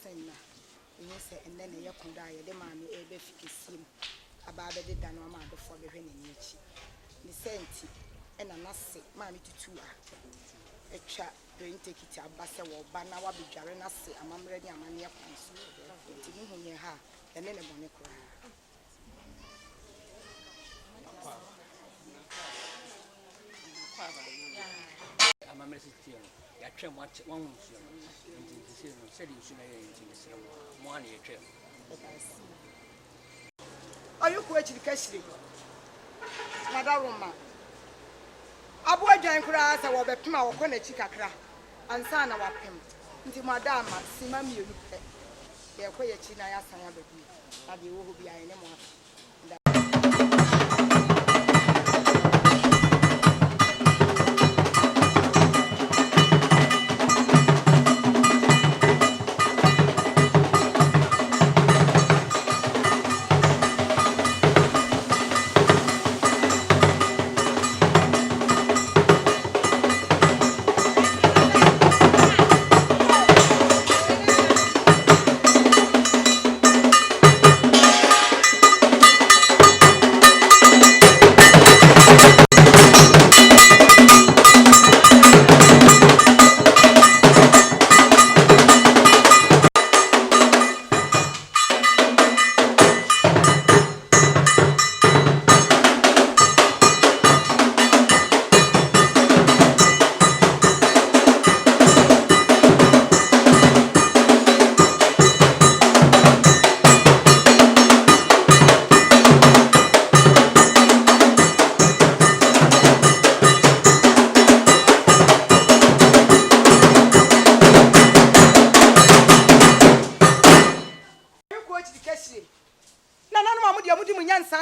senna. You say, and then you can die, the mammy, a befit sim. About the Danoma before the Venetian. The senti, and a nasty, mammy to 2 a chat, don't take it up, Bassa or Banawa be Jaranasi, a mamma, and a mania pants. When you have, and then a bonnet cry. I'm a message here. I trim what one said you should have money a trail. Are you quite the castle? Madame, Abu Jan Cras, I will be Pima or Conechicacra, and son of him. Into Madame, Simami, they are quite a china as I have a and you will be anymore.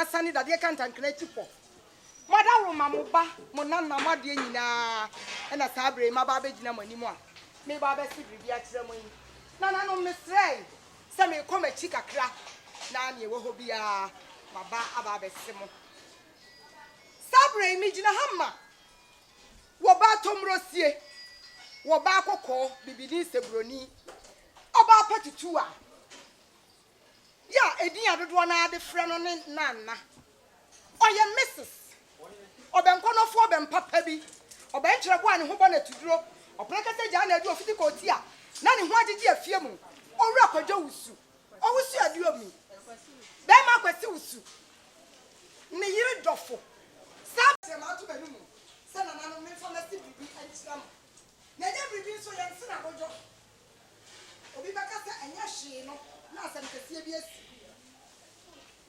Sani that they can't create for. Madam Mamuba, Monana Madiana, and a sabre, my baby anymore. May Baba see the ceremony. Nana no Miss Ray. Some may come a chica crack. Nani will be a Maba Ababe Simon. Sabre, Mijina Hammer. Wabatom Rossier. Wabako call, Bibidi Sebroni. Oba Petitua. Yeah, a dear one are the friend on it, Nana. Or your missus. Or Ben Cono for Ben Papabi. Or bench of one who wanted to draw. Or Placate Jana do 50 cotia. None why did you fear me? Or rock or Josu. Or was you do me? Then Mark was Susu. Near Doffo. Stop them out to the room. Send an animal from the city and Islam. Never reveal so young son of Ojo. Obibakasa and Yashi, no.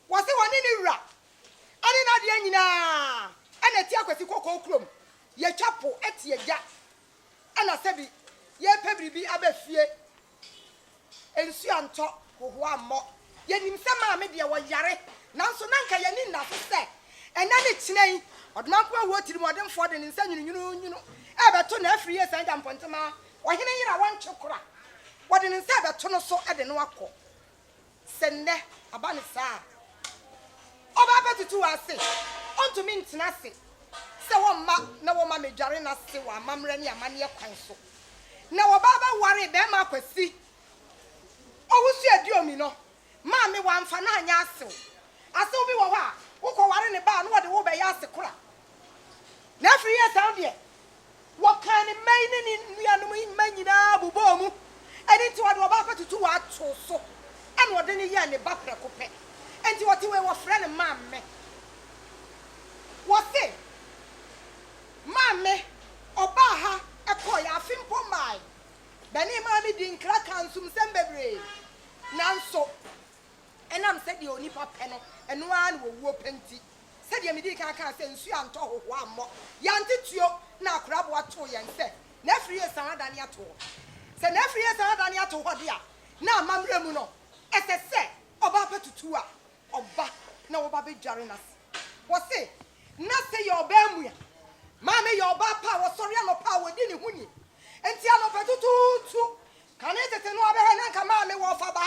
Was it one in Iraq? I didn't know and a tiaquati cocoa clum. Ye chapel at ye jack. And a sebi, ye pebby be a fear. And see on top for one more. Yet in some media was yare. Now so nanka yanina to say. And then it's name, or Marco wrote in modern for the insane, you know. Ever 2 every year, and Pontama, or he ain't a one chokra. What in inside a tunnel so at the Noaco. Send a banisa. Oba betu to say. On to mean Tinasi. So one no mammy Jarina say one mamrenia mania council. Now a baba worry them up with see. Oh, we see a duomino. Mammy one for 9 years so. I saw we were who go in the barn what the woman asked the crap. Now 3 years out there. What kind of maiden in Manina Bubomu? And into what Oba to 2 hours so. And what didn't you and the bapper coupe? And what you were friend and mammy. What say? Mammy, Obaha, a coy, a fimpo my. Benny mammy didn't crack on some sembebre. Now so. And I'm said the only panel, and one will whoop empty. Said the Medica can't send you and talk one more. Yantitio, now crab what to and said. Never years are than your tour. Say never years are than your tour, dear. Now, Mamremuno. As I said, Oba Petutua, Oba, no Baby Jarinas. What say? Not say your Bamwia. Mammy, your Bapa was sorry, no power didn't win you. And Tiano Petutu, can it no other and Kamame Wafaba,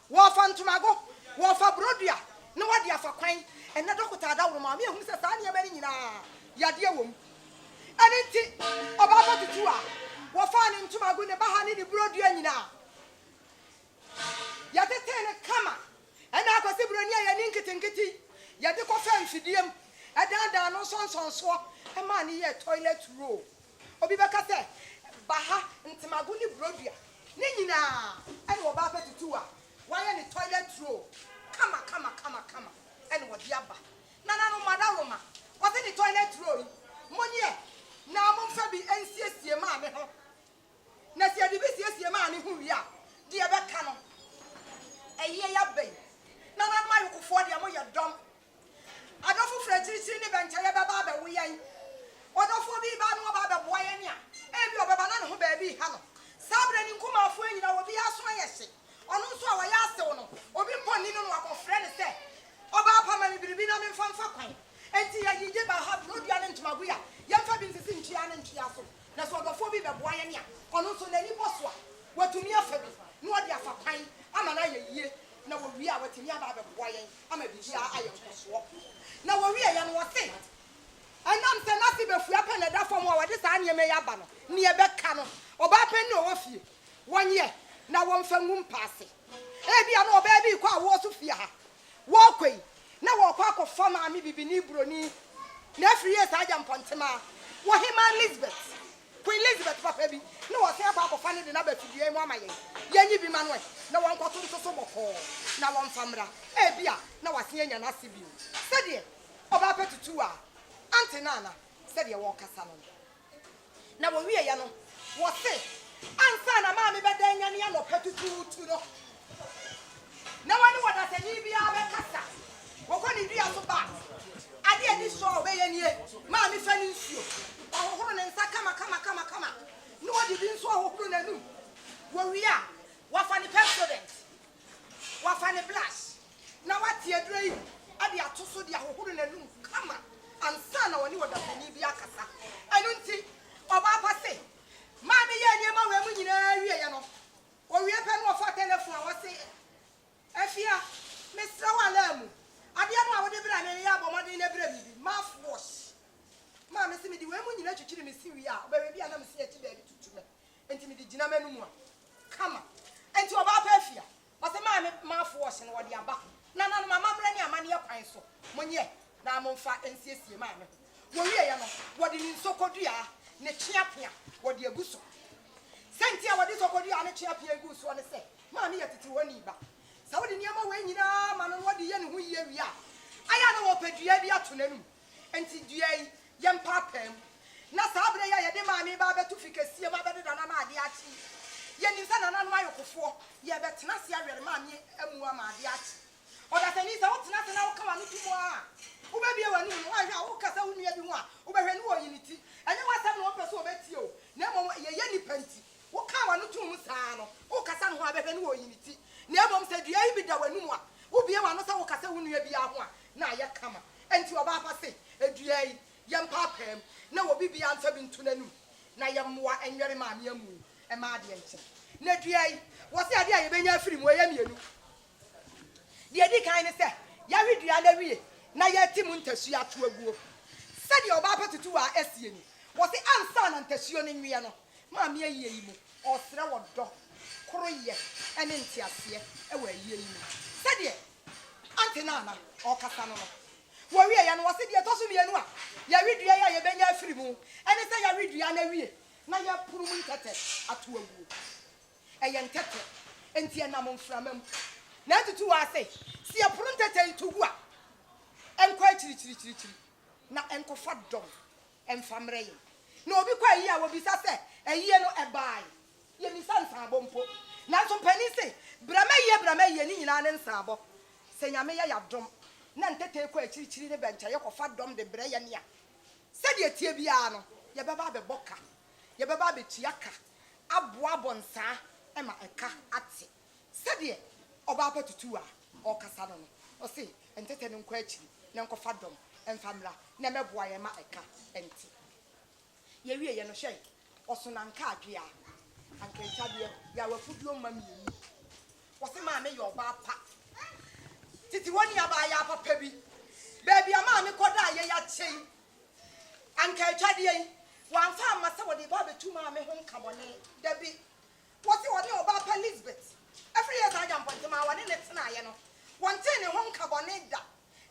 Wafan Tumago, Wafa Brodia, no idea for crying, and the doctor down Mammy, who says, Anya Benina, Yadia womb. And it Oba Petutua, Wafan in Tumago, the Bahani, the Brodia. yɛtetee kama ɛna akwasi buroni a yɛne nketenkete yɛde kɔfa mfidiem ɛdandan no nsonsonsoɔ ɛma ne yɛ toilet roll obi bɛka sɛ baha ntemago ne brodua ne nyinaa ɛne wɔba apɛtutu a wɔayɛ ne toilet roll kama ɛne wɔde aba nana no madaroma wɔse ne toilet roll monyɛ na momfa bi ɛnsiesie maame ho na sɛ yɛde bi siesie maame ho wie a deɛ bɛka no ɛyɛ yɛbɛn nana no ayɔkofoɔ deɛ moyɛ dɔm adɔfo frɛ kyirikyiri ne bɛnkyɛyɛ bɛba abɛwo yɛn ɔdɔfoɔ bi ba no ɔba abɛboa yɛn a ebi ɔbɛba na ne ho baabi ha no saa berɛ ne nkumaafoɔ nyina wɔbi aso ayɛ hye ɔno nso a wɔyɛ asew no obi mpɔnni no no akɔfrɛ ne sɛ ɔba apama ne biribi na memfa kwan enti yɛyigye ba ha brodua ne ntomago a yɛmfa bi nsisi ntua ne ntua so na sɛ ɔdɔfoɔ bi bɛboa yɛn a ɔno nso n'ani bɔ so a watumi afa bi na ɔde afa kwan ama no ayɛ yie na wɔwie a watumi aba abɛboa yɛn ama biribiara ayɛ nkɔsoɔ na wɔwie yɛn no wɔse ɛnam sɛ nase bɛfua pɛ na ɛda fam a wɔde saa nneɛma yi aba no ne yɛbɛka no ɔbaa pɛ ne ɔwɔ fie wɔnyɛ na wɔmfa ngu mpaase ebia na ɔbaa bi kɔ a wɔwɔ so fie ha wɔkɔ yi na wɔkɔ akɔfa maame bibini buroni na afiri yɛ saa agya mpɔntema wɔhema Elizabeth Queen Elizabeth papa bi na wɔsɛ akɔ akɔfa ne de na bɛfidie mu ama yɛnyi bi ma no na wɔnkɔto nso so bɔkɔɔ na wɔmfa mmra ebia na wɔase anya n'ase bi sɛdeɛ ɔbaa pɛ tutu a ante nana sɛdeɛ wɔkasa no na wɔwie yɛ no wɔse ansa na maame bɛda anya ne anɔpɛ tutuutu no na wɔne wɔdasani biara bɛkasa wɔkɔ ne dua so ba adeɛ ni so a ɔbɛyɛ nie maame fa ne nsuo ɔhohoro ne nsa kama na wɔde bi nso ɔhohoro n'anum wɔwie a wɔfa ne Pepsodent wɔfa ne blush na wɔate aduro yi ade ato so de ahohoro n'anum kama ansa na wɔne wɔdasani bi akasa ɛno nti ɔbaa pa se maame yɛ nneɛma wɔ mu nyinaa wie yɛ no wɔwie pɛ no wɔfa telephone a wɔse afia mesrɛ wɔ ala mu adeɛ no a wɔde bra me yɛ abɔmɔden na bra bibi mouthwash maame se mede wɔ mu nyinaa twitwiri me si wie a ɔbɛwɛ bi a na me se akyi baabi tutu me enti mede gyina m'anum a kama enti ɔbaa pa afia ɔse maame mouthwash no wɔde aba na no mamammerɛ ne amanneɛ kwan so monyɛ na momfa nsiesie maame wɔwie yɛ no wɔde ne nsokodua ne tweapea wɔde agu so sɛnti a wɔde sokodua ne tweapea agu so ne sɛ maame yɛ tete wɔ ne ba sa wɔde nneɛma wɔ nyinaa ma no wɔde yɛ ne ho yie wie a aya na wɔpɛ dua bi ato n'anum enti dua yi yɛmpaapam na saa berɛ yɛ a yɛde maame ba bɛto fi kɛsie ma bɛdeda na ma ade akyi yɛnim sɛ nananom ayɔkofoɔ yɛbɛtena se awɛre maame amu ama ade akyi ɔdasani sɛ wotena se na woka wa no to mu a wobɛbie w'anum no woahwɛ a wokasa wo nua bi ho a wobɛhwɛ ne wɔ yi ne ti ɛnyɛ w'asɛm na wɔpɛ sɛ wɔbɛtie o na mmom yɛyɛ nipa nti woka wa no to mu saa no wokasa no ho a bɛhwɛ ne wɔ yi ne ti na mmom sɛ dua yi bi da w'anum a wobie wa no sɛ wokasa wo nua bi ho a na ayɛ kama enti ɔbaa pa se adua yi yɛmpaapam na wɔbi bia mfa bi nto n'anum na yɛmmoa ɛnwɛre maame amu ɛma adeɛ nkyɛn na dua yi wɔse adeɛ a yɛbɛnya afiri mu ɛyɛ mmienu deɛ di kan ne sɛ yɛawe dua na wie na yɛati mu ntasuo ato aguo sɛdeɛ ɔbaa pa tutu a asie ni wɔse ansa na ntasuo no nwie no maame ayie yi mu ɔsrɛ wɔ dɔ koroyɛ ɛne nteaseɛ ɛwɔ ayie yi mu sɛdeɛ ante nana ɔkasa no no wɔwie yɛ no wɔse deɛ ɛtɔ so mmienu a yɛawe dua yi a yɛbɛnya afiri mu ɛne sɛ yɛawe dua na wie na yɛporo mu ntɛtɛ ato aguo ɛyɛ ntɛtɛ enti ɛnam mframa mu na atutu wɔ ase si yɛporo ntɛtɛ yi to gu a ɛnkɔ akyirikyirikyirikyiri na ɛnkɔfa dɔm ɛmfa mmerɛ yɛ na obi kɔ ayi a wɔbisa sɛ ayie no ɛbae yɛmisa nsaabɔ mpo nanso mpani se brama yie ne nyinaa ne nsaabɔ sɛ nyame yɛ yɛadɔm na ntɛtɛ kɔ akyirikyiri ne bɛnkyɛ yɛkɔfa dɔm de brɛ yɛ ne a sɛdeɛ tie biara no yɛbɛba abɛbɔ ka yɛbɛba abɛtua ka aboa bɔnsaa ɛma ɛka ate sɛdeɛ ɔbaa pa tutu a ɔkasa no no ɔse ntɛtɛ no nkɔ akyiri na nkɔfa dɔm ɛmfa mmra na mɛboa yɛ ma ɛka ɛnti yɛwie yɛ no hwɛ ɔso na nka adwe a anka ɛkyadeɛ yɛawafuduo ma mmienu wɔse maame yɛ ɔbaa pa titi wɔne abaa yɛ apapa bi baabi a maame kɔda a yɛyɛ akyɛn anka ɛkyadeɛ yi wɔamfa ama sɛ wɔde ba abɛtu maame ho nkabɔne dabi wɔse wɔde ɔbaa pa Elizabeth Every year I jump on my one in it na ye no. One thing in home carbonate da.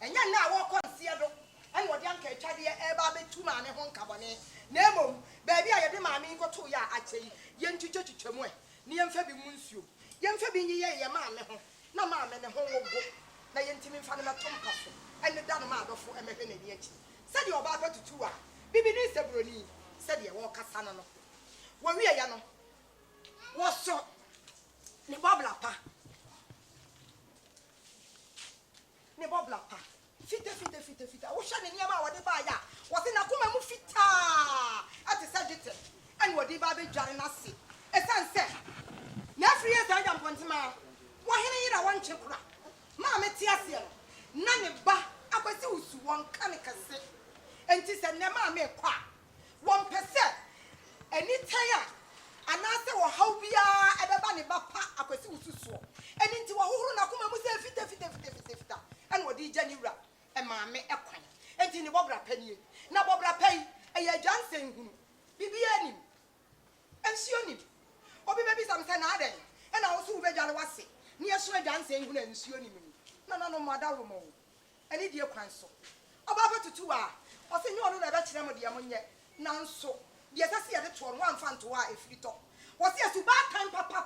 And ya na walk on Seattle. And what young Chadi baby 2 man in home carbonate. Nemo, baby, I did mammy go to ya I say, yen to chumwe. Niam Fabi Monsieur. Young Fabi ye man. No mamma and the home will go. Na yentimi fa na tom paso ene da no ma adofo emehwe na ni achi said your baba tutu a bibi ni sebroni said ye wo kasa no no wo wie ya no wo so ne bobla pa fita wo hwa ne niam a wo de ba ya wo se na kuma mu fita ati sagite ene wo de ba be dware na se esanse na free ye sa jam pontema wo hene yira won chekura ma meti ase no na ne ba akwese usu won kan kase enti se ne ma me kwa won pese anytime anase wo haw bia ebeba ne ba pa akwese usu so eni nti wo hohoro na koma mu se fita en wo di jani wura e ma me ekwan enti ne bobra panie na bobra pai e ya jansen hunu bibia nim ensio nim obi bebi samse na aden e na wo so be jale wase ni yeso jansen hunu ensio nim no madaro mo ani die kwan so oba betutu a o se nyi onu na be kire mo de mo nye nanso de sase ye de to no amfa nto a efrito wo se asu ba kan papa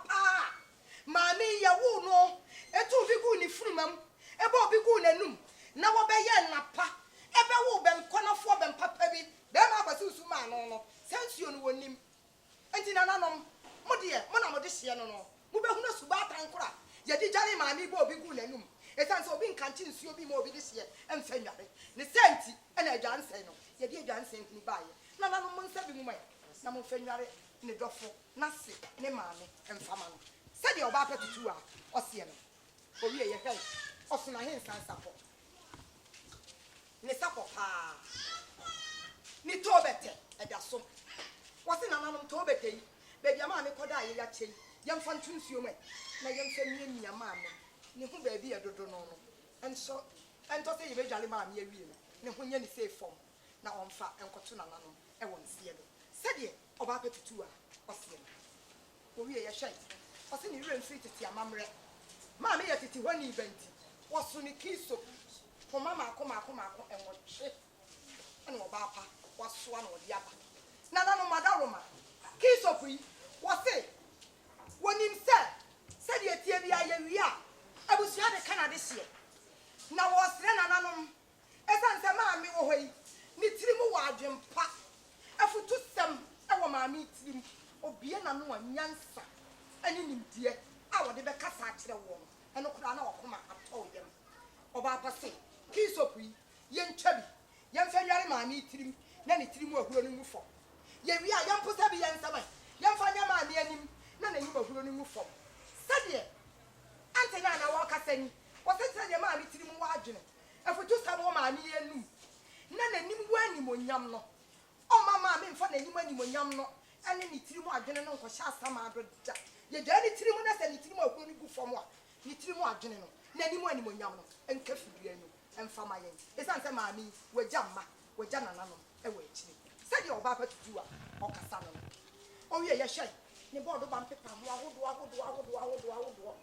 maami ye wu no etu bi gu ni funumam ebe obi gu nanum na wo be ye napa ebe wo be nkonofo be papa bi be ma akwase usu ma no sensuo no wonim enti nananom mo de mo na mo de hye no mo be hunu asu ba kan kora ye di jare maami bo obi gu nanum esanse obi nkanchi nsuo bi ma obi de hye emfa nware ne senti ena adwansen no ye de adwansen ni baaye na no mo nsa bi mu mai na mo fa nware ne dofo na se ne maame emfa ma no se de oba petutu a ose no owi ye hwe osuna he nsansa po ne sapo pa ni tobete eda so wose na nanom tobete yi bebi ama me koda ye ya chei yemfa ntunsuo mai na yemfa mia maame ne hu ba bi edodo no enso ento se ye bejale ma me awie no ne hu nya ni se fom na onfa enkoto na nanom e won sie do se de oba petutu a osie no wo wie ye hwai ose ni rem free tete amamre ma me ye tete honi event wo so ni kiso ko mama akoma enwoche ene oba pa wo so na odi aba na nanom madaroma kiso pui wo se wonim se de tie bia ye wi a abusia de Canada sie na wo sre na nanom esanse maami wo hoyi ni tirimu wa adwempa afutu sem e wo maami tirim obie na no anyansa ani nimdie a wo de be kasa akire wo eno kura na wakoma atọ yem oba pase kisopui ye ntwabi ye mfa nware maami tirim na ni tirimu ahuro no ngufo ye wi a ye mposa bi ye nsama ye mfa nya maami anim na na nyima ahuro no ngufo sade antena na wo kasani wo se de maami tirimu wa adwene afutu sabo maami enum na nanim wanim onyam no o mama me mfa nanim anim onyam no ane ni tirimu adwene no nko sha asama adoda ye gya ni tirimu na se ni tirimu akuru ni gu fom a ni tirimu adwene no nanim anim onyam no enka fidua no emfa ma yen esan se maami wagya mma wagya nananom e wa akire se de oba patutu a o kasa no o wie ye hye ni board ba mpepa ho ahodo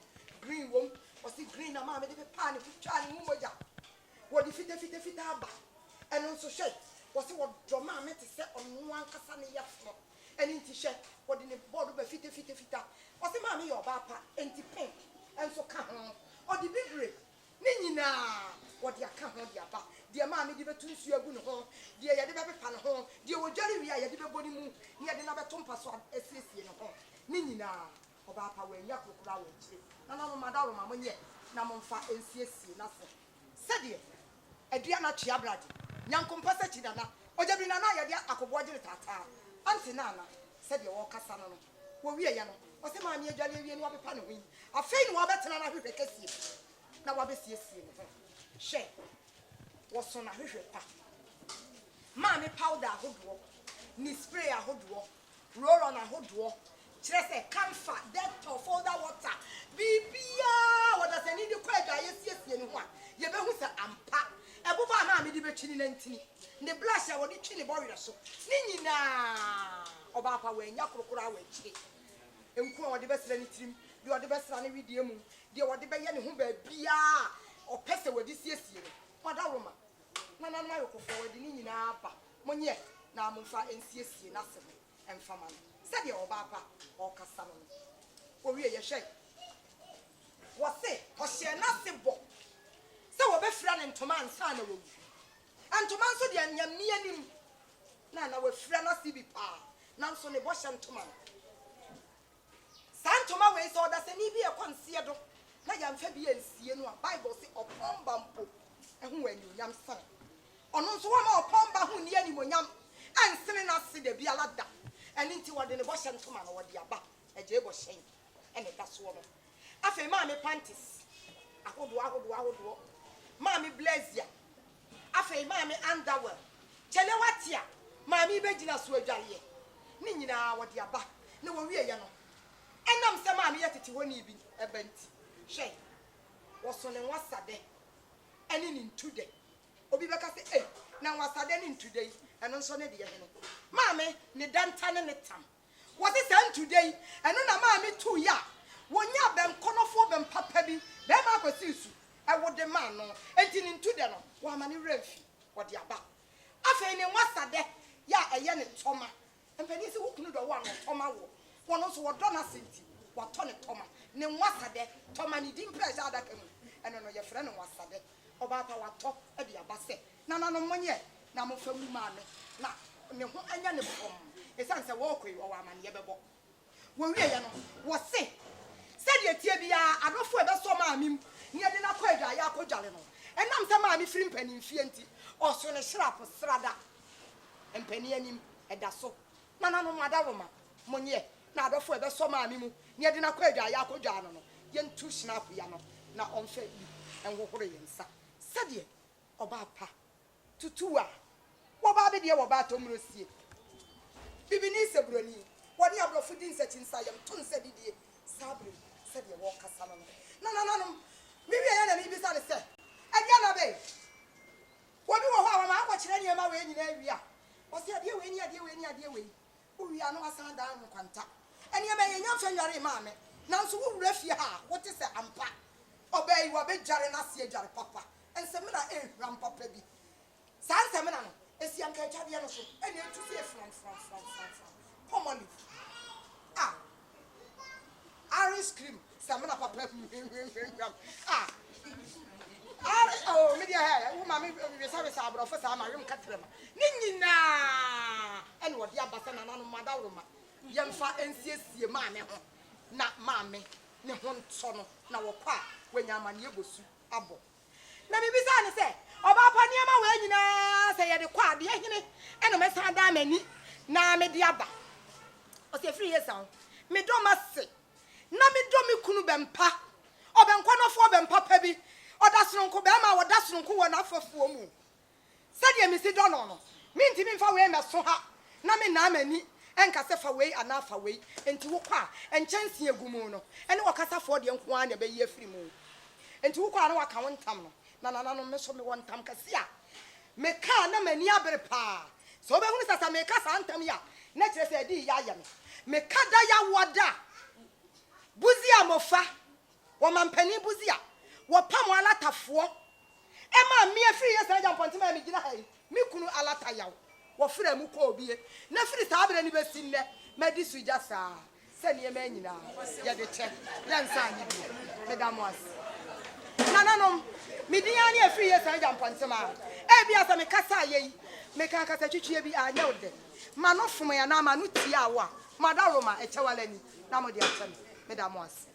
green wom o si green na maami de pepa ni futwa ni moja wo di fita aba eno so hwe wo se wo dro maami te se onu ankasa ne yefno eni nti hwe wo di ne board ba fita wo se maami yo ba pa enti pink enso ka ho o di bibre ni nyina wo di aka ho di aba die maami di betu nsu agu ne ho die ye de be pepa ne ho die wo dware wi a ye de be boni mu ni ye de na beto mpa so esiesie ne ho ni nyina oba pa wa nya kokura wa chire na no madaro ma monye na momfa ensiesie na se sede adua na twa brade nyankompa sa chi dana ojabi na na ye de akobo gire tata anti na na sede wo kasa no wo wie ye no o se ma mi adwale wie no abepa ne ho afei no obetena na hwehwe kasie na wabesiesie no hwe wo so na hwehwe pa ma me powder ahodo ni spray ahodo roll on ahodo kire se camphor Dettol folder water bibia what does any de kwaja yesiesie ne ho a ye be hu se ampa eboba ma me di betwini na ntini ne blush a wodi twini bɔwerɛ so ni nyina oba pa wa nya krokora wa akire enku a wodi besere ne tirim de ɔde bɛsra ne widie mu de ɔde bɛyɛ ne ho baabia ɔpɛ sɛ wɔde siesie no madaroma nana na yɛkɔfo wɔde ne nyinaa ba monyɛ na momfa nsiesie n'asɛm ɛmfama no sɛdeɛ ɔbaa pa ɔkasa no owie yɛhwɛ wɔse ɔhyɛ n'ase bɔ sɛ wɔbɛfira ne ntoma ansa na wɔwu ntoma nso deɛ nyamni anim na wɔfira n'ase bi paa nanso ne bɔhyɛ ntoma no saa ntoma wei sɛ ɔda sɛ ne bi ɛkɔ nseɛ do na yɛmfa bi yɛnsie no a bible se ɔpɔn ba mpo ɛho wɔ animonyam sene ɔno nso wɔma ɔpɔn ba ho nni animonyam ɛnsene n'ase da bi ala da ɛne nti wɔde ne bɔhyɛ ntoma no wɔde aba agye bɔhyɛn ɛne da soɔ no afei maame panties ahodoɔ maame blazer afei maame underwear kyɛlɛ watia maame bɛgyina so adwareɛ ne nyinaa wɔde aba ne wɔwie yɛ no ɛnam sɛ maame yɛ tete hɔ ne bi ɛbɛnti hwɛ wɔso ne wasade ɛne ne ntude obi bɛka sɛ ei na wasade ne ntude yi ɛno nso ne deɛ hene maame ne danta ne ne tam wɔse saa ntude yi ɛno na maame tu ya wɔnya bɛnkɔnɔfoɔ bɛmpapa bi bɛɛma akɔsi su ɛwode ma no enti ne ntude no wɔama ne werɛ mfi wɔde aba afei ne wasade ya ɛyɛ ne tɔma mpani sɛ wokunu dɔ wo a no tɔma wɔ wɔno nso wɔdɔ no asɛnti wɔtɔ ne tɔma ne wasade tɔma ne di mpɛ hyɛ adaka mu ɛno no yɛfrɛ ne wasade ɔbaa pa watɔ ɛde aba sɛ nana no monyɛ na momfa mu maame na ne ho anya ne bɔm ɛsiane sɛ wɔɔkɔi wɔwɔ amanneɛ bɛbɔ wɔwieyɛ no wɔse sɛdeɛ tie biara adɔfo ɛbɛsɔ maame mu ne yɛde no akɔ adwaeɛ akɔdware no ɛnam sɛ maame firi mpanimfie nti ɔso ne hyerapo srada mpani anim ɛda so nana no madaroma monyɛ na adɔfo ɛbɛsɔ maame mu ne yɛde no akɔ adwaeɛ akɔdware no no yɛntu hyinapo ya no na ɔmfa bi ɛnhohoro yɛn nsa sɛdeɛ ɔbaa pa tutu a wɔbaa bɛdeɛ wɔbaa tɔmmuro sie bibini sɛ buroni wɔde aborɔfo di nsakyi nsa yɛm to nsa didie saa bere sɛdeɛ wɔkasa no no nananom mewie yɛ na mebisa ne sɛ ɛdeɛ na bɛ wɔbi wɔ hɔ a wɔma akɔkyerɛ nneɛma wei nyinaa wie a ɔsɛ adeɛ wei ni adeɛ wei wowie a no asan daa ho kwanta ɛnneɛma yɛnya mfa nware maame nanso wowura fie ha wote sɛ ampa ɔbaa yi wɔbɛdware n'ase adware papa nsɛm na ɛhwam papa bi saa nsɛm na no esi anka atwadeɛ no so ɛna etu sɛ from common ah ice cream sɛm na papa hwam ah oh media ha wo ma me wesa abrɔfo saa ma wem katrema ne nyinaa ɛna wɔde abasa na nanu madawroma yɛmfa ensiesie maame ho na maame ne ho ntɔ no na wɔkɔ a wanya amane ebosu abɔ na bibisa ne sɛ ɔba pa nneɛma wɔ nyinaa sɛ yɛde kɔ adeɛ hene ɛna mɛsan da amani na me de aba ɔsɛ firi yesa me dɔ ma se na me dɔ me kunu bɛmpa ɔbɛnkɔnɔfo bɛmpa pa bi ɔda sononko bɛma wɔda sononko wɔ n'afafuo mu sɛdeɛ me si dɔ no me ntimi mfa wei mɛso ha na me na amani ɛnka sɛ fa wei anaa fa wei enti wokɔ a ɛnkyɛnse agu mu no ɛne wɔkasafoɔ deɛ nko a na ɛbɛyi afiri mu enti wokɔ a na waka wo ntam no na nananom me so me wɔ ntam kɛse a meka na mani abere paa sɛ wobɛhunu sɛ sɛ meka saa ntam yi a na kyerɛ sɛ ɛde yɛ ayɛ me meka da yɛ wɔda buzi a mɔfa wɔmampani buzi a wɔpam alatafoɔ ɛma me afiri yɛ sɛ agya mpɔntem a megyina ha yi me kunu alata yaw wɔfrɛ mu kɔ obie na firi saa berɛ ne bɛsi nnɛ madi so gya saa sɛ nneɛma nyinaa yɛde kyɛ yɛnsa anye bio meda mo ase nananom medin ani afiri yɛ sɛ agya mpɔntem a ebia sɛ mekasa ayɛ yi meka kasa twitwie bi anyɛ wo dɛ ma no fom ya na ma no tie awo a madaroma ɛkyɛwala ni na mo de akyɛ me meda mo ase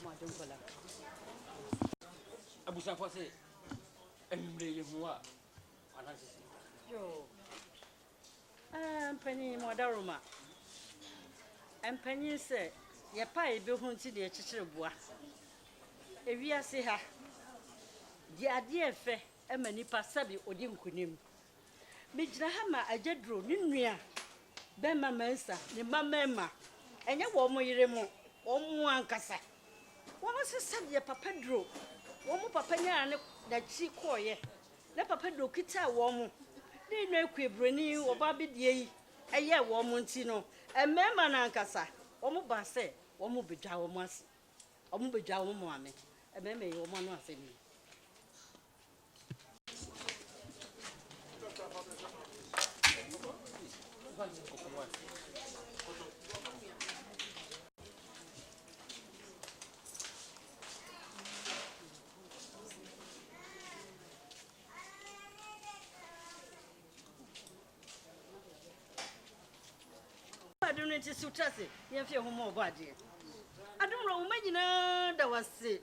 Madonkola. Abusa for say emre ye hu a anasisi. Yo. Penny Modaruma. Penny say ye pa e be hu ti de chichire boa. Ewi ase ha. Di ade efe e manipa sabi odi nkunim. Mi gyina ha ma agedro ni nua be ma mansa ni mama enye wo mo yire mo wo mo ankasa. Wo se sabi papa dro. Wo mo papa nya ne da chi koye. Na papa dro kita wo mo. Ni nua kwebroni wo ba bidie yi eye wo mo nti no. Emema na ankasa. Wo mo ba se wo mo bedwa wo mo ase. Wo mo bedwa wo mo ame. Emema yi wo mo no ase ni. I don't need to trust it. You feel more body. I don't know, imagine that was it.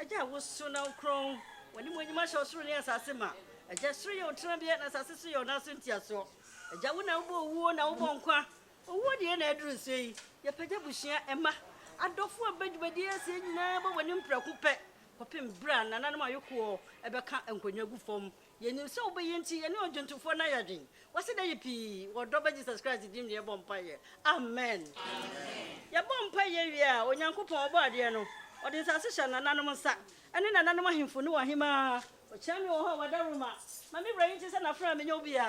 I just was so now crown when you must also as a sima. I just 3 or 2 years as I see your nothing to so. I just want to go on our bonqua. What the address say? Your Pejabushia, Emma. I don't for a bed by dear saying never when you preoccupy. Popin brand and animal you call a back and when you go from. You knew so by Yanti and no gentle for Nayading. What's the AP or double Jesus Christ in your bonfire? Amen. Your bonfire, when Uncle Paul Bardiano, or this assassin anonymous sack, and in an animal him for no him, or Champion or Wadaruma. Mammy ranges and a friend in your beer.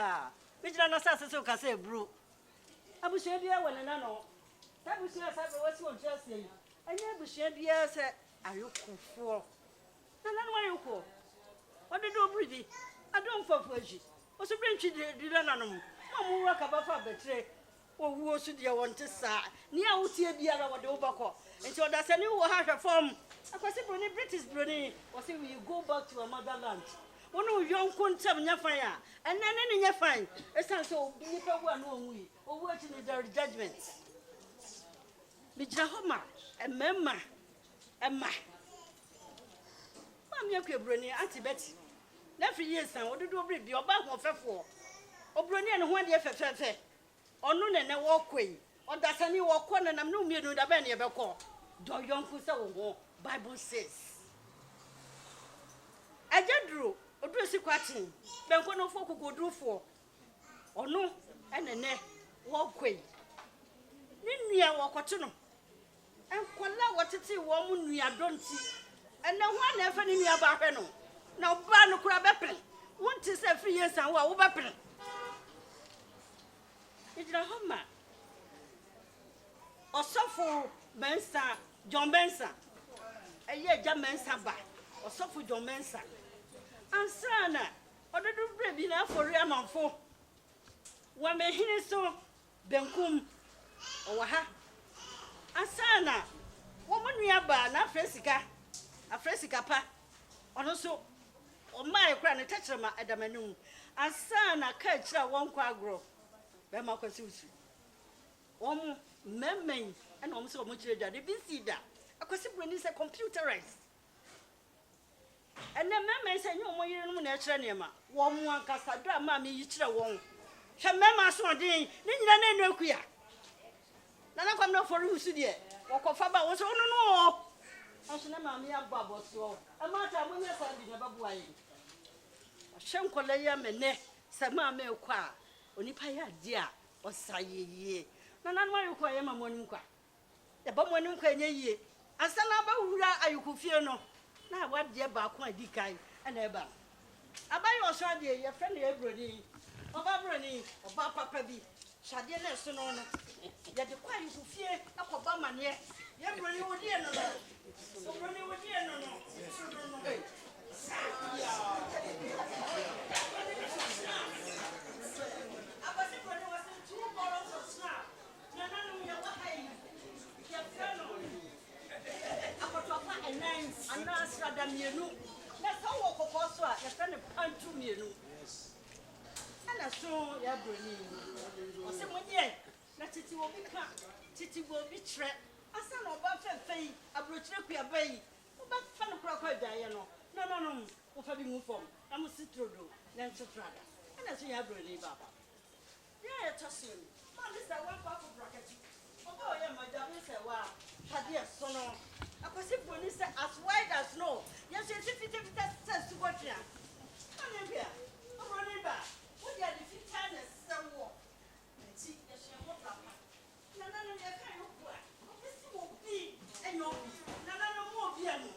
Which an assassin so can say, brew. I wish you beer when an anno. That was your cyber was your just saying. And yet, we shared beer said, are you cool for? And then why you call? What did you breathe? I don't for fudgy. What's a branch did an animal? Mamma work about a betray. Or who should you want to say? Near Utia Biara or the Obako. And so that's a new harsh form. I was a British Brunei, or say we go back to our motherland. One of young content in your fire, and then in your fine. It's also be one we or working with their judgments. Bijahoma, a memma, Emma. Mamma Brunei, Auntie Betty. Every year, son, what do you bring your back of for? Or Brunei and 1 year for fair. Or noon and a walkway. Or that's a new walk on and I'm no mere to Benny about call. Do young Kusa Bible says. I just drew a dressy quatin. Then one of folk could do for. Or no, and a neck walkway. Ninia walk or two. And Kola what it's a woman we are don't see. And no one ever knew about her. Now, Bano crab apple. What is every year and what apple? It's a hummer. Or so for Bensa, John Bensa. A year, John Bensa back. Or so for John Bensa. And Sana, or the do bread enough for Raman for. One may hear so, Benkum, or ha. And Sana, woman we are by, not Fresica pa. And also, on my grand attachment at the menu. And Sana catch a 1 quagro. Bema Cosusi. Memory and also much that they see that. A question is a computerized. And the memory say no more natural name. 1 Casadra, mammy, you should have won. Her mamma saw day, then no queer. None of them know for you, dear. Walk of Faba was on no. I should never me a bubble so. A matter when you're standing above wine. A shankolaya mene, Sama me qua, Onipaya dear, or say ye. None of my require my morning qua. The bomb when you can ye. And some about you could fear no. Now what dear back my decay and ever. I buy your shady, your friendly Ebrony, or Babrony, or Papa Pebby. Shadina Sonona. Yet the quiet you could fear, not for Bama yet. Yebrony would dear no. So Brony would dear no. That's how walk of us are a friend of Pantu Mienu. And I saw Yabroni. Or someone yet, that it will be cut, it will be trapped. I saw no buffet fame, a aburokyire ku abai wo ba fa no kura kwa dwaye no no wo fa bi mu fom na mo sitrodo na ntetrada na so ya broni baba ya tosin ma this I want for bracket oh yeah my dad say wa hade so no akosi broni say as wide as no yes yes fit to go tria ani bia broni ba wo dia the fit time se wo ti ya she mo papa na no ya kan no kwa obisi wo bi enyo na no mo bi anu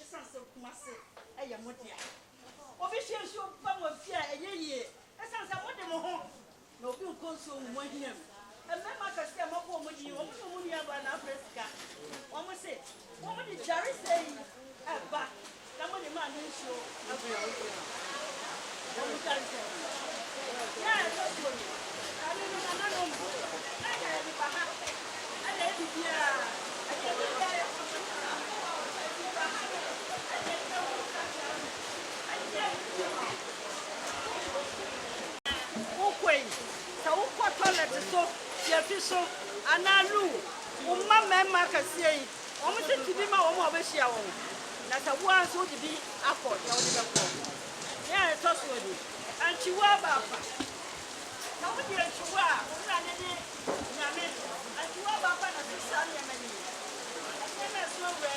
esan se kuma se eya mo dia obi hye nso ba mo fia eyeye esan se mo de mo ho na obi nkonso mo hiam emema ka se mo ko mo yi o mo ni aba na Africa o mo se o mo di jari sei eba na mo ni ma ni nso abia o mo jari sei ya so so ani na no na ya di ba ha ala di bia ala di bia ya so ya fi so analu umma memma kasie o mo se tibi ma o mo obehia wo na sa wo anso di bi akọ na o di be ko ya to so di anchiwa ba fa na wo di anchiwa o na ne ni nyame anchiwa ba fa na sisa ne mani na so we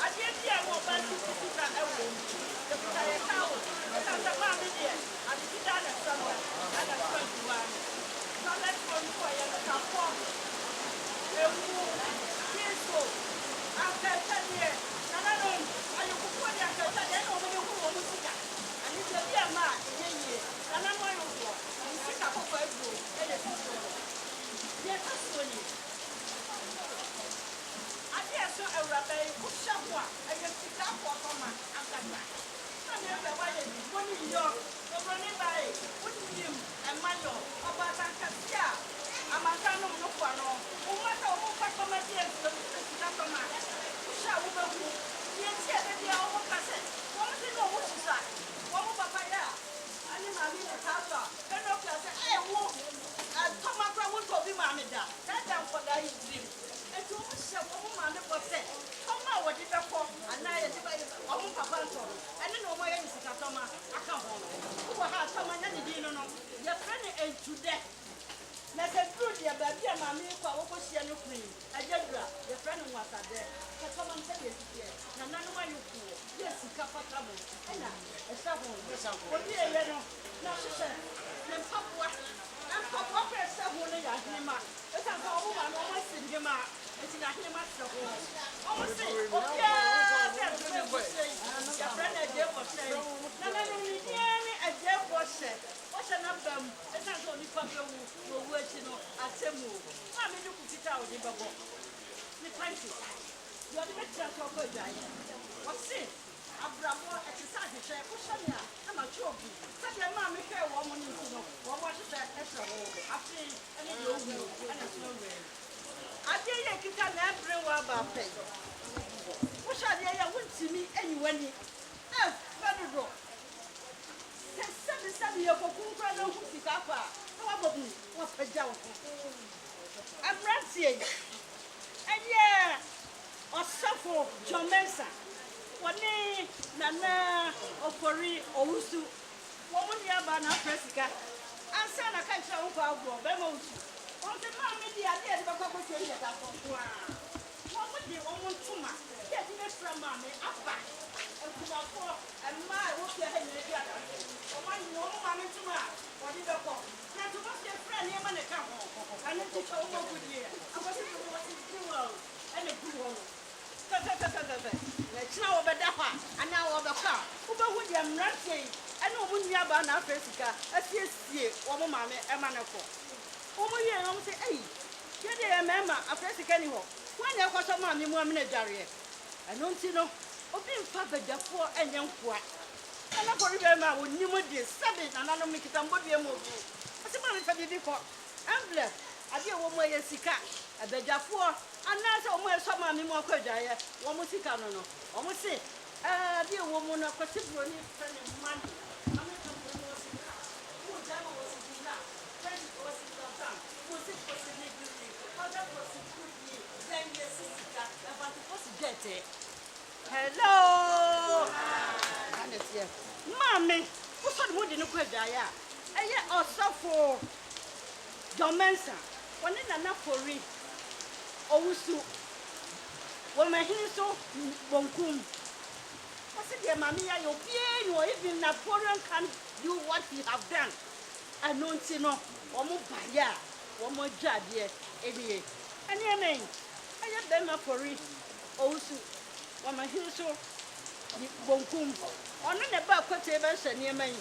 ade di e mo ba ti ti ka e wo de ka ye ka wo na sa ma me di ade ti da na so no ada so anchiwa so let's go for ya ka ko ewu yeso afeta die na no ayo ku ko ya ka ta de no mo ni ku mo musika ani je bi ama yeye na no ayo ko musika ko ko edu e de so ye ka so ni ade so ewra ba ku sha ko a ye sika ko ko ma akata na me be wa ye ni mo ni yo ko ni ba e wo ni nim e ma yo oba ta ka sia amaka no no kwa no umata o ka koma die so sika koma usha wo ba ku ye tie be dia o ka se wo mo se no wo sisa wo mo papa ya ani ma mi ne ka so e no ka se e wo koma kwa wo to bi ma me da da ko da yi dream e to mo se wo mo ma me ko se koma wo di be ko ana ye di ba wo mo papa so ani no mo ye sika koma aka ho wo ha koma nya ni di no no ye frene entude na se fruit ya ba bia ma me kwa wo ko hia no kuni ajadura ye frene nwasade ka koma nse ye sikie na nanu ayu ku ye sika pata mo ena esa ho obi ye no na hye ne papua na papua pe esa ho ne ya hima esa ka wo ma no ma singe ma eti na hima se ho o mo se obi a se me se ya frene je bo se na nanu ni ni aje bo se o se na bam esa so ni pa pe wo wo echi no atemu ma me ni ku kita o di babo ni panti yo di metra so ko dai o se abramo etisa hwehwe ko hwe me a ma chobi sa de ma me hwe wo mo ni no wo mo hwe ehwe wo afi ene de owu ana so we ade ye kita na ebre wa ba pe wo sha de ye wontimi enyiwani fadodo sabi ye ko kun kwa na hu sika kwa na wa bobu wa paja wo abrantie eye osafo jomensa woni nana ofori owusu wo mu ni aba na presika ansa na ka kira wo kwa agbo be ma wusu o se ma me dia de ba kwa ko tiri ya ta ko kwa wo mu di wo mu tuma ye di me fra ma me aba kuma ko emma wo pia he ne dia o ma ni wo ma me tuma wo di be ko na to ma se fra ne ma ne ka ho ani ti cho wo ku di aba se wo ti di wo ene ku wo ka na china wo be da ha ana wo be kwa wo be hu dia mrantie ene wo mu nua ba na Africa asiesie wo mo ma me e ma ne ko wo mo ye wo se ei ye de ye mema Africa ni ho wanya ko so ma me mu amene dware eno nti no obi mfa badafo enye nkoa ana ko ribe ma woni mo de sabe nana no mikita mbodie mo obi ase ma mfa bibi ko emblem ade wo mo ye sika abadafo ana se wo mo so ma me mu akwadwaye wo mo sika no no wo mo se ade wo mo no kwati broni fane mani ame ka mo sika wo jama wo sika friend wo sika tam wo sika wo sika ni oda wo sika ni then yes sika about the first get Ante. Hello. Mommy, what's the mood in the Quagaya? And yet, also for John Mensa. One in an apple. Also, when my hands so bonkum. What's it, dear mammy? Are you being or even Napoleon can do what he have done? I don't see no one more fire, one more job here, any. And your name, I have them up for it. Also, when my hands so bonkum. On the back of the version near me,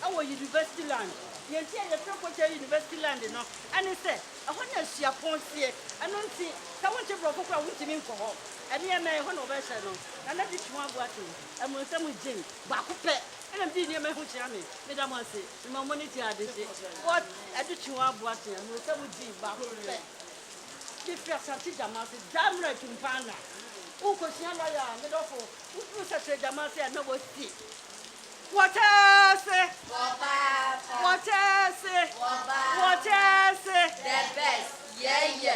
our university land. You see, the proper university land, you know. And he said, I want to see a point here. I don't see, I want to broke up with him for home. And near my one of us, and that is one watching. And when some with Jim, back up, and I'm being near my whole channel. Madam, I say, my money to add this. What I did you want watching, and with some with Jim, back up. If you are such a master, damn right in Pana. Who could see another, and therefore, who such a damasi and no one see. What else? What else? What else? The best, yeah.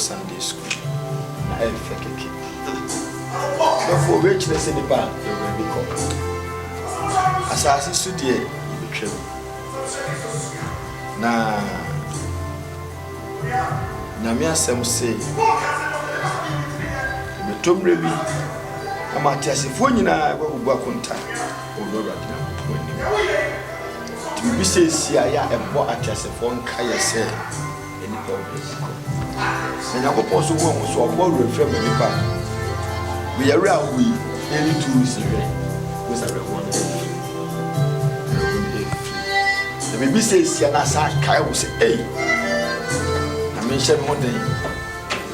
Sunday school. I fake it. Before richness in the bank, you will be called. As I see today, you be true. Now, Namia Sam say, the tomb rebi, Amatias, if one I will work on time, or to be says, yeah, and what at as a phone Kaya said, any problem. And I propose to one so I will refer me back. We are around we any tools was a one. The baby says, Yanasa Kai will say, hey, I mentioned one day.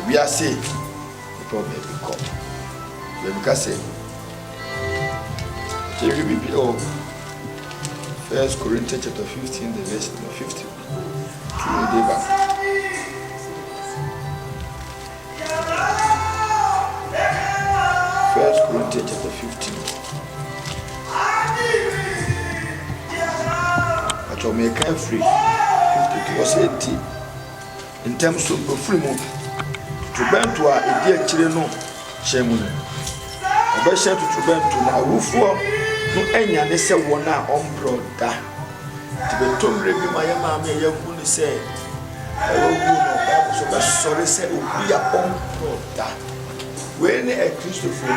We are safe. The problem will come. We can say, First Corinthians chapter 15, the verse 50. Matthew chapter 15. But you make free 52 was 80. In terms of free move to bend to a dear children, Shamun. Obesha to bend to a roof no enya ne se wona ombroda. Tibetomre bi mayama me yakuni say. So sorry say we are ombroda. When a Christopher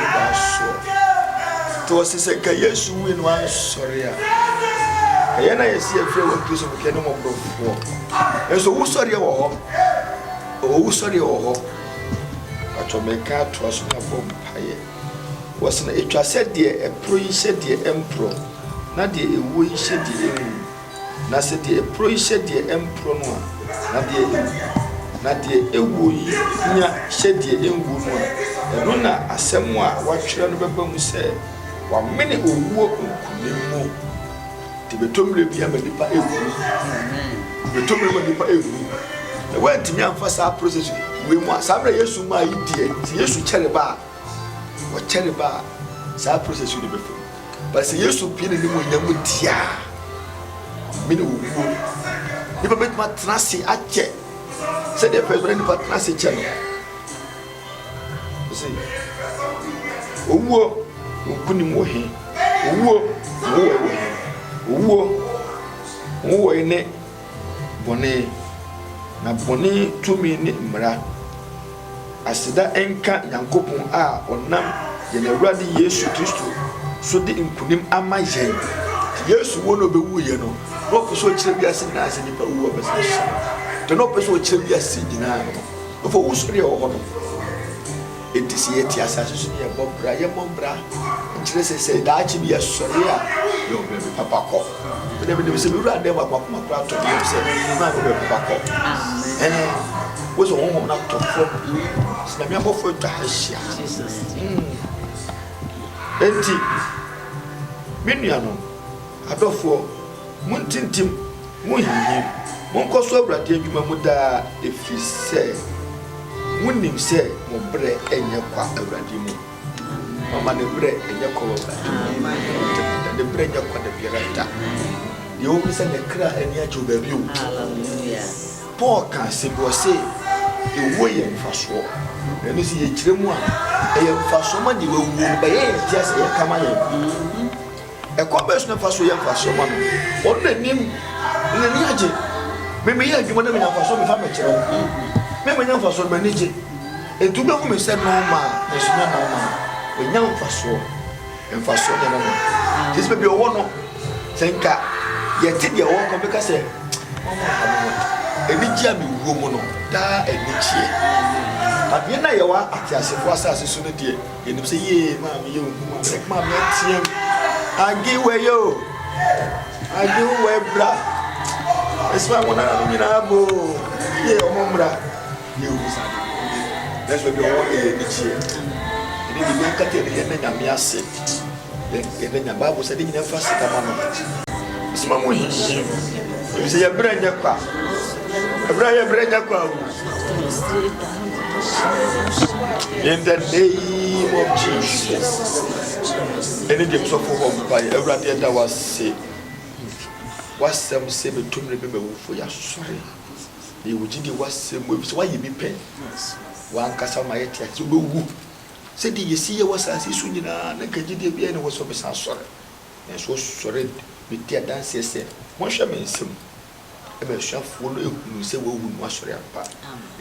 to us say Kayesu win one sorry. Kayana is here for one Christopher can no more before. And so who sorry or who sorry or but to make out to us from Paye was an it was said dear a pro said dear emperor, not the way said the not said the pro said the emperor, not the ewu nya said the engu no. No na asɛm a wɔatwerɛ no bɛba mu sɛ wɔamene owuo nkunim te betomre bia ma nipa ewu betomre ma nipa ewu na wɔntumi amfa saa process we mu asamra Yesu ma idie ti Yesu kyere ba wo kyere ba saa process no bɛfa but sɛ Yesu pie ne mu nyam dia mene owuo nipa betuma trase akyɛ sɛ de pɛsɛ nipa trase kyɛ no see owo nkunim wo he owo ene bone na bone tumi ni mra asida enka Yankopon a onam ye na Awurade Yesu Kristo so de nkunim ama yen Yesu wo no bewu ye no no so kire bia se na ase nipa wu obesa to no person kire bia se nyina no fo wo so re wo no enti si eti asase so ne bobra ye mombra nkire se daachi bi asori a yo be papa ko be be se bi ra dem akwa kra to bi se ma be papa ko wo so won na to fo na mi abofo ta hashia enti menu ano adofo muntintim muhihi monkoso Awurade adwuma mu da efise munim se mo bre enye kwa Awurade mu mama ne bre enye kwa Awurade de bre enye kwa de birata ye o bi se ne kra eni ajo ba bi o hallelujah Paul kan se bo se e wo ye mfaso eni si ye kire mu a e ye mfaso ma de wo ba ye ti ase ye kama ye e ko be so ne mfaso ye mfaso ma no on na nim ne ni aje me ye adwuma na me mfaso me fa me kire me menya mfaso me nije etu be hu me se no ma me so na ma we nya mfaso de na no this be owo no senka ye ti de owo ko be ka se eniji ami wo mu no da eniji abie na ye wa atiase fo asase so no de ye nim se ye ma me ye hu ma me tie agi we yo agi we bra esma wona na mi na bo ye omomra ye usade that's what you want to see ni di ka te de na nyame ase ye na nyamba bo se de nyina fa se kama no esma mo hi ye se ye branya kwa in the name of Jesus any dem so for by Awurade da was say wasem se betumre be mewufo ya sori ye wujidi wasem we so waye bi pen wan kasa ma yeti ati obewu se di yesi ye wasase su nyina na kagide bia ne woso be sa sori na so sori bi ti adanse se mo hwe me nsem e be hwafo no ehunu se wawu no asori apa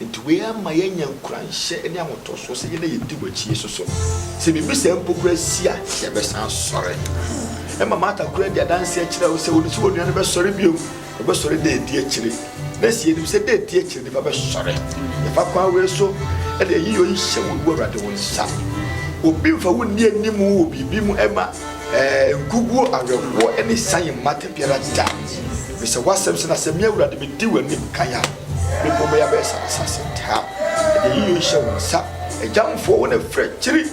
enti we ama yenya nkuranhye ne amoto so se ye na yedi wachi so se bi se mpokura sia ye be sa sori e mama ta kura dia danse akira wo se wo so wonu ne be sori biom e be sori de di akire na sie nim se de di akire ne ba be sori e fa kwa we so e de yi yo hye wo Awurade won sa obi mfa wo ni animu wo bibi mu ema nkuguo awewo ene san mate biara da me se wasem se na se me Awurade me di wani kaya me pomo ya be sa ta de yi yo hye wo sa e jamfo wo na frachiri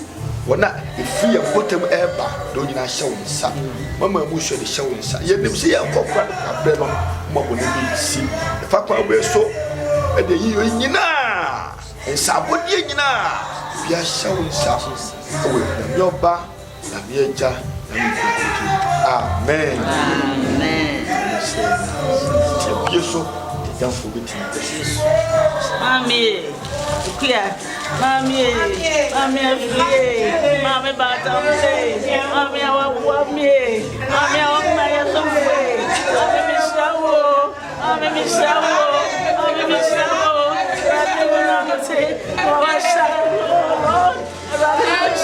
wona efi ya botem eba do nyina hye wo sa mama mu hwe de hye wo sa ye nim se ya kokwa abre no mo bo ne bi si fa kwa we so e de yi yo nyina nsabodie nyinaa bi ahyɛ wo nsa ɛwɔ nyame ɔba nyame agya nyame nkokoki amen tiabie so ɛgyamfo bɛtumi bɛsi mami kuya mami afie mami batamse mami awawami mami awamaya somwe mami mishawo mami mishawo radi wonamse wawashawo radi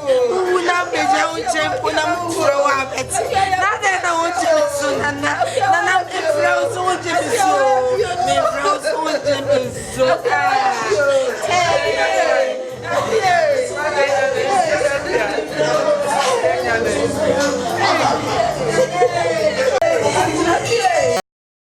If